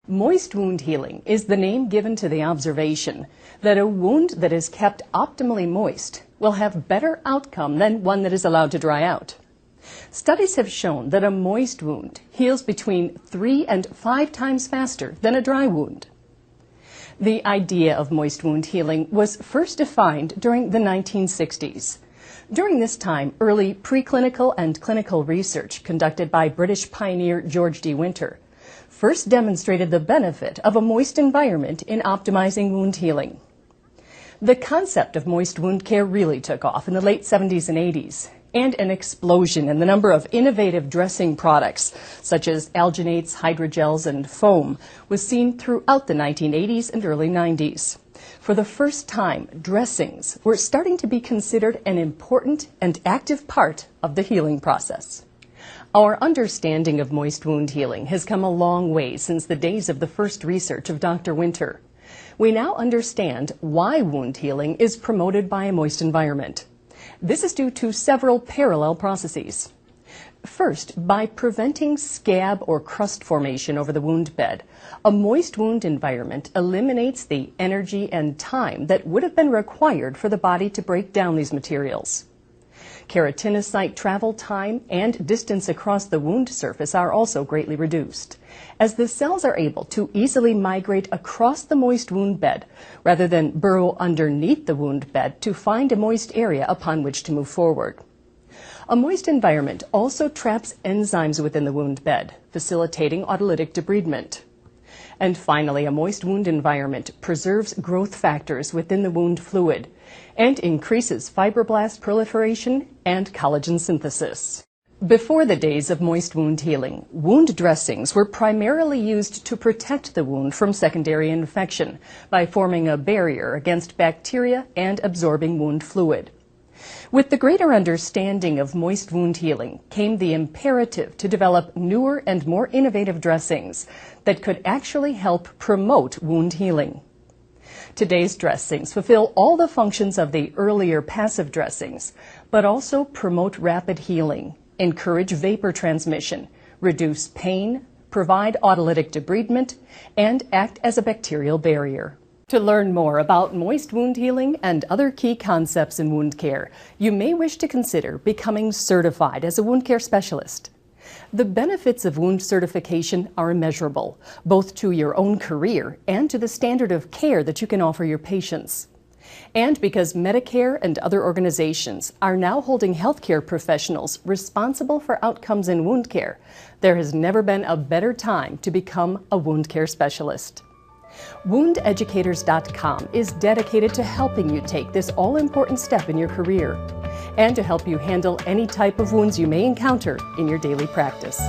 Moist wound healing is the name given to the observation that a wound that is kept optimally moist will have better outcome than one that is allowed to dry out. Studies have shown that a moist wound heals between 3 and 5 times faster than a dry wound. The idea of moist wound healing was first defined during the 1960s. During this time, early preclinical and clinical research conducted by British pioneer George D. Winter first demonstrated the benefit of a moist environment in optimizing wound healing. The concept of moist wound care really took off in the late 70s and 80s, and an explosion in the number of innovative dressing products, such as alginates, hydrogels, and foam, was seen throughout the 1980s and early 90s. For the first time, dressings were starting to be considered an important and active part of the healing process. Our understanding of moist wound healing has come a long way since the days of the first research of Dr. Winter. We now understand why wound healing is promoted by a moist environment. This is due to several parallel processes. First, by preventing scab or crust formation over the wound bed, a moist wound environment eliminates the energy and time that would have been required for the body to break down these materials. Keratinocyte travel time and distance across the wound surface are also greatly reduced, as the cells are able to easily migrate across the moist wound bed rather than burrow underneath the wound bed to find a moist area upon which to move forward. A moist environment also traps enzymes within the wound bed, facilitating autolytic debridement. And finally, a moist wound environment preserves growth factors within the wound fluid and increases fibroblast proliferation and collagen synthesis. Before the days of moist wound healing, wound dressings were primarily used to protect the wound from secondary infection by forming a barrier against bacteria and absorbing wound fluid. With the greater understanding of moist wound healing came the imperative to develop newer and more innovative dressings that could actually help promote wound healing. Today's dressings fulfill all the functions of the earlier passive dressings, but also promote rapid healing, encourage vapor transmission, reduce pain, provide autolytic debridement, and act as a bacterial barrier. To learn more about moist wound healing and other key concepts in wound care, you may wish to consider becoming certified as a wound care specialist. The benefits of wound certification are immeasurable, both to your own career and to the standard of care that you can offer your patients. And because Medicare and other organizations are now holding healthcare professionals responsible for outcomes in wound care, there has never been a better time to become a wound care specialist. WoundEducators.com is dedicated to helping you take this all-important step in your career and to help you handle any type of wounds you may encounter in your daily practice.